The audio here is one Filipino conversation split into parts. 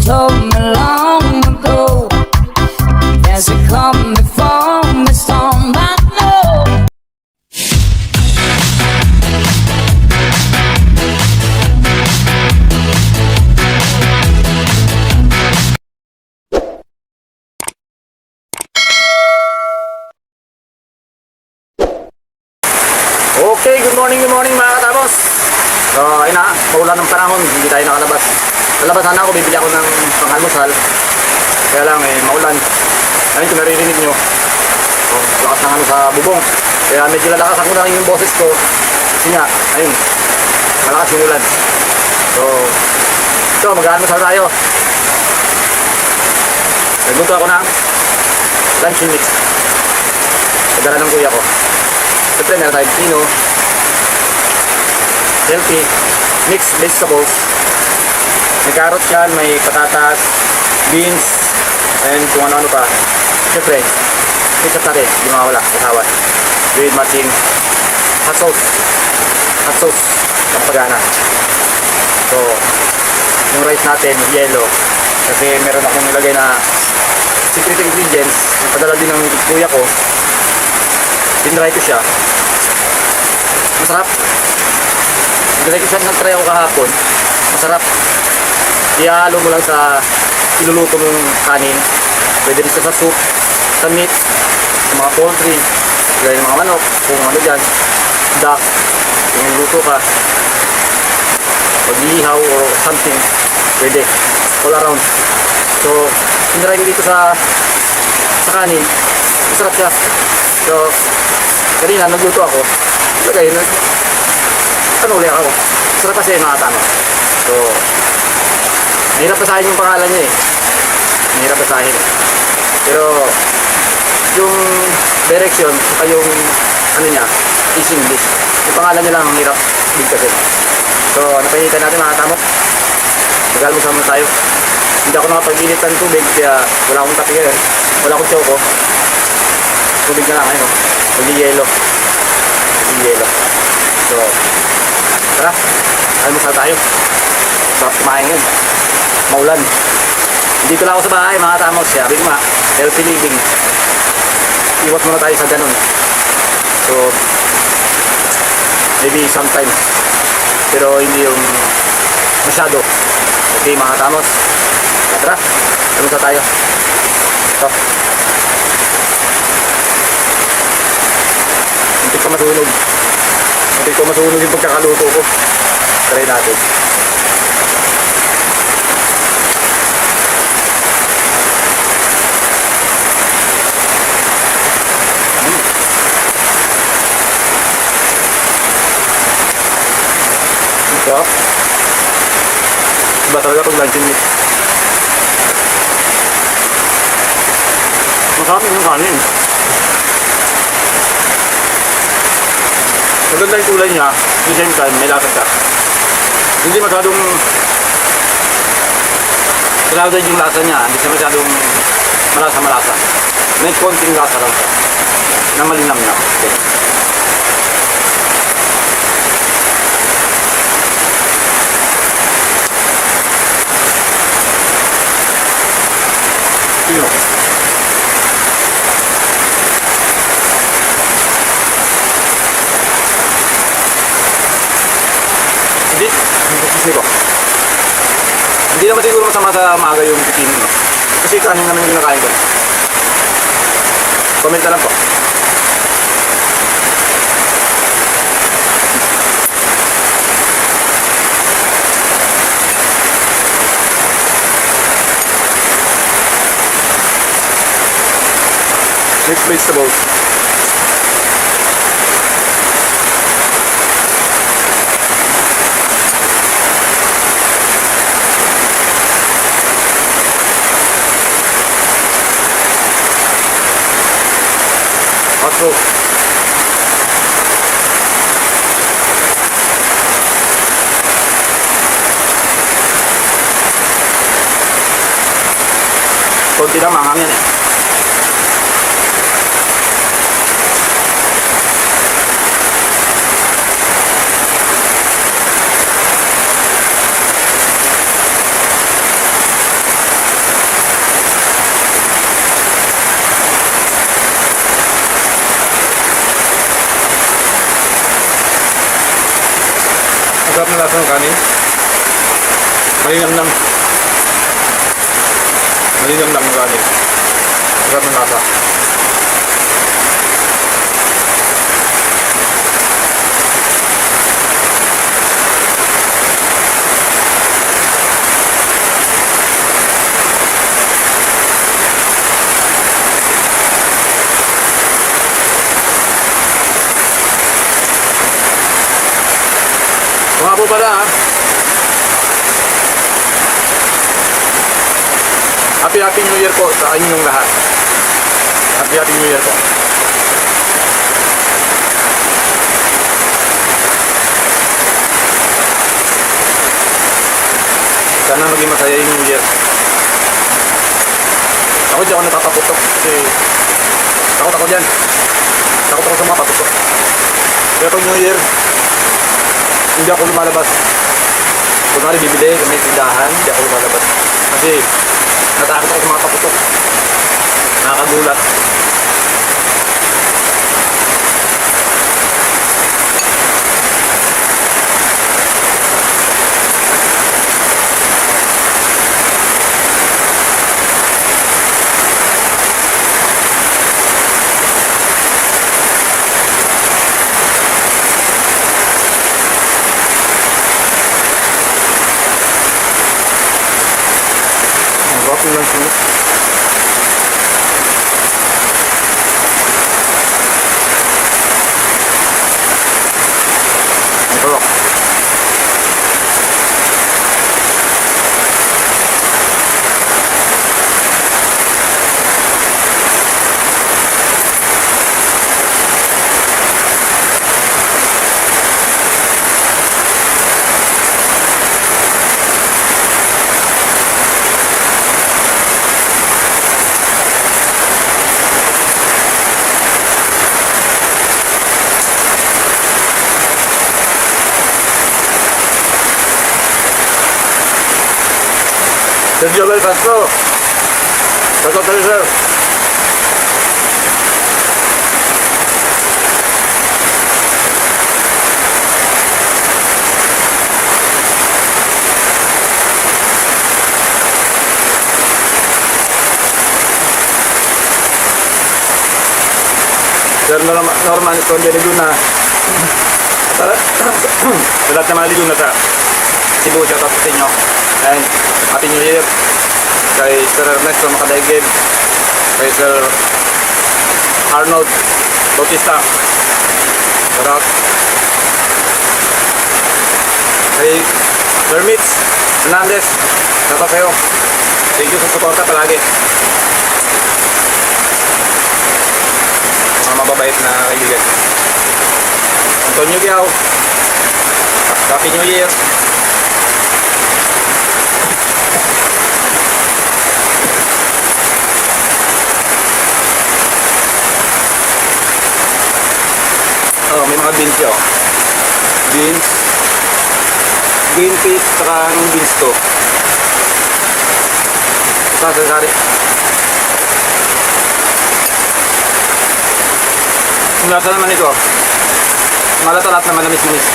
told me long ago. There's a coming from the storm I know. Okay, good morning mga katapos. So, ayun na, paulan ng panahon, hindi tayo nakalabas. Lalabas sana ako, bibili ako ng pang-almusal. Kaya lang, maulan. Ayun, kung naririnig nyo. So, lakas ng ano sa bubong. Kaya medyo lalakas ako na yung boses ko. Kasi nga, ayun, malakas yung ulan. So mag-almusal tayo. Nagluto ako ng lunch mix. Nagdala ng kuya ko. Siyempre, meron tayong pino, healthy, mixed vegetables. May carrots yan, may patatas, beans, and kung ano-ano pa. Siyempre, ketchup natin, hindi mawawala, kasawa. With matching hot sauce. Hot sauce, kampagana. So, yung rice natin, yellow. Kasi meron akong nilagay na secret ingredients. Padala din ng kuya ko. Tinry ko siya. Masarap. Tinry ko siya, nag-try ako kahapon. Masarap. Ihalo mo lang sa iluluto mong kanin. Pwede rin sa soup, sa meat, sa mga poultry, gaya ng mga manok, kung ano dyan, duck, kung luto ka, pag-ihaw or something, pwede. All around. So, tinry ko dito sa kanin. Masarap siya. So, kanina nagluto ako. Lagay, ulit ako. Sarap kasi nakatama. So, mahirap basahin yung pangalan niya eh. Mahirap basahin. Pero, yung direction, saka yung, ano niya, is English. Yung pangalan niya lang ang hirap bigkasin. So, napainitan natin mga tamok. Mag-almusal muna tayo. Hindi ako nakapag-init ng tubig, kaya wala akong kape ngayon. Wala akong choco. Tubig na lang, ayun. Hindi yelo. So, tara, almusal tayo. Sarap kumain yun. Maulan. Dito lang ako sa bahay, mga tamos. Sabi ko nga, healthy living. Iwas muna tayo sa ganun. So, maybe sometimes. Pero hindi yung masyado. Okay, mga tamos. Tara, almusal tayo. Ito. Hindi ko masunog. Hindi ko masunog yung pagkakaluto ko. Try natin. Ito. Iba talaga pag luncheon meat. Masarap yung kanin. Maganda yung kulay niya, at the same time, may lasa siya. Hindi masyadong clouded yung lasa niya, hindi siya masyadong malasa-malasa. May konting lasa lang siya, na malinam na. Okay. Pino. Hindi naman siguro masama sa maaga yung pipino, no? Kasi kanin naman yung kinakain ko. Comment na lang po. Mixed vegetables. Hot sauce. Konti lang manghang yan eh. Malinamnam. Malinamnam ng galing. Sarap ng lasa. Mga po pala ha. Happy New Year po sa inyong lahat. Happy New Year po. Sana maging masaya yung New Year. Ako di ako natapaputok kasi takot ako dyan. Takot ako sa mga paputok. Kaya pag New Year, hindi ako lumalabas. Kung nari bibili kami tindahan, hindi ako lumalabas. Kasi natakot ako sa mga paputok. Nakakagulat. Ang lang sunod. Ito. Sergio Bel Castro. Castro Teresa. Sir Norman Esconde de Luna. Sa lahat ng mga Luna sa Cebu, shout out sa inyo. And Happy New Year kay Sir Ernesto Makadaigib, kay Sir Arnold Bautista, shout out kay Sir Mitch Hernandez, shout out kayo. Thank you sa suporta palagi. Mga mababait na kaibigan. Antonio Giao, Happy New Year. Oh, may mga beans yun. Beans, green peas, saka yung beans to. Sasari. Ang lasa naman ito. Malatarat naman na mis-mis.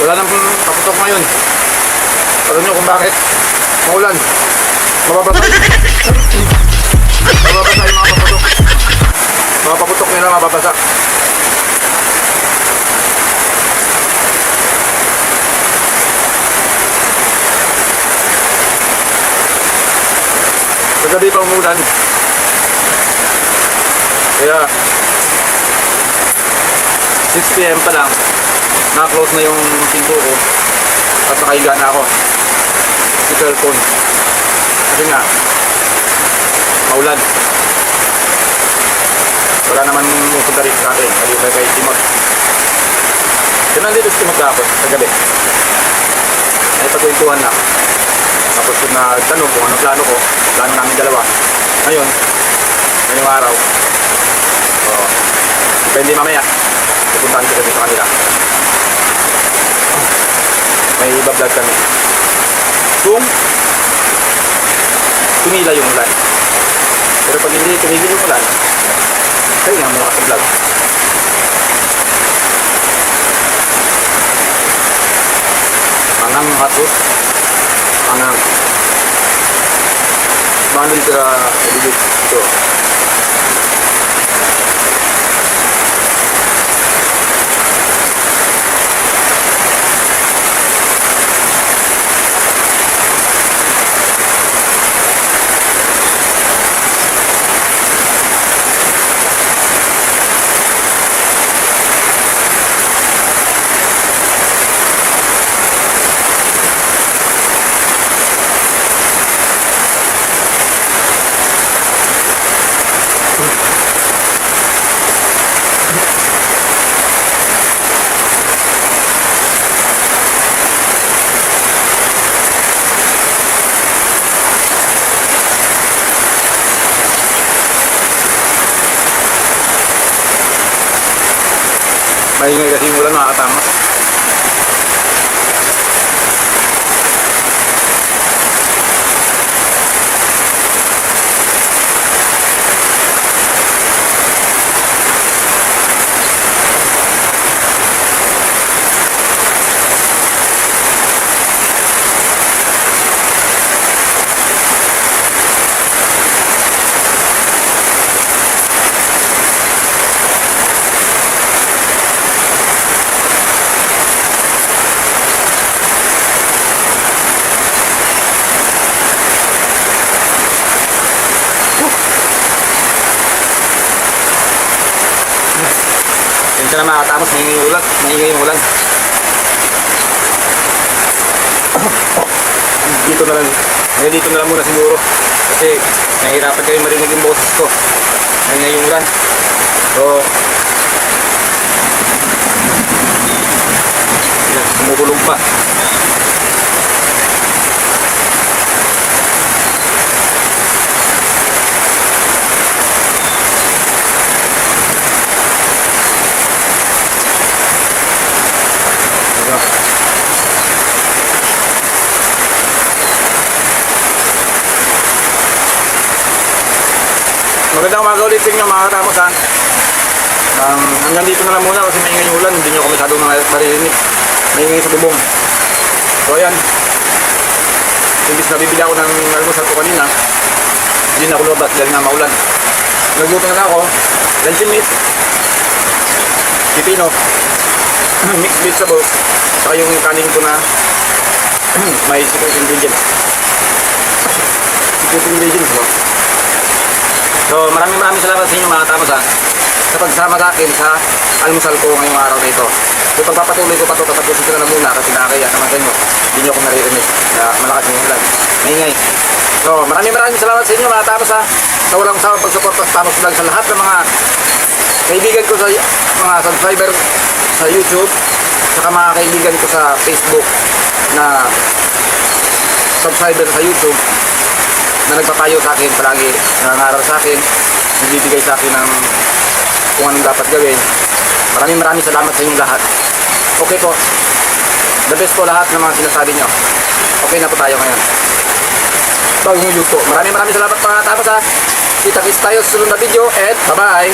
Wala nang paputok ngayon. Alam nyo kung bakit? Maulan. Mababasa yung mga paputok. Mga paputok nila mababasa. Kagabi pa umulan. Kaya 6 PM pa lang na-close na yung pinto ko at nakahiga na ako. si cellphone. Kasi nga, maulan. Wala naman pupunta rin sa akin. Kaliwa kay Timot. So, nandito si Timot kahapon, sa gabi. Ay, pagkwentuhan na. Tapos kung nagtanong kung ano plano ko, plano namin dalawa. Ngayon, ngayong araw. So, depende mamaya. Pupuntahan ko sa kanila. May iba-vlog kami. Kung tumila yung ulan. Pero pag hindi tumigil yung ulan, kayo nga mga vlog. Angang hatos. Angang. Mano dito sa bibig. Ito. Maingay kasi yung ulan, makakatama. Hindi na makatapos, maingay yung ulan. Dito na lang, dito na lang muna siguro. Kasi nahihirapan kayo marinig yung boses ko. Maingay yung ulan. So, yan, kumukulog pa. Magandang umaga ulit sa inyo mga katamos ha. Hanggang dito na lang muna kasi maingay yung ulan. Hindi nyo ako masyadong maririnig. Maingay sa bubong. So ayan. Imbis na bibili ako ng almusal ko kanina, hindi na ako lumabas dahil nga maulan. Nagluto na ako. Luncheon meat, pipino, mixed vegetables, saka yung kanin ko na may secret ingredients. Secret ingredients mo. So maraming salamat sa inyo mga katamos ha, sa pagsama sa akin sa almusal ko ngayong araw na ito. So pagpapatuloy ko pa ito, tatapusin ko na muna kasi nakakaya naman sa inyo. Hindi nyo ako naririnig na malakas yung ulan. Maingay. So maraming salamat sa inyo mga katamos ha, sa walang sawang pagsuporta sa Tamos Vlog, sa lahat ng mga kaibigan ko sa mga subscriber sa YouTube, saka mga kaibigan ko sa Facebook na subscriber sa YouTube na nagpapayo sa akin palagi, nangangaral sa akin, nagbibigay sa akin ng kung anong dapat gawin. Maraming salamat sa inyong lahat. Okay po, the best po lahat ng mga sinasabi nyo. Okay na po tayo ngayon. Bagong luto. Maraming salamat mga tapos ha. Kita-kits tayo sa sunod na video and bye bye.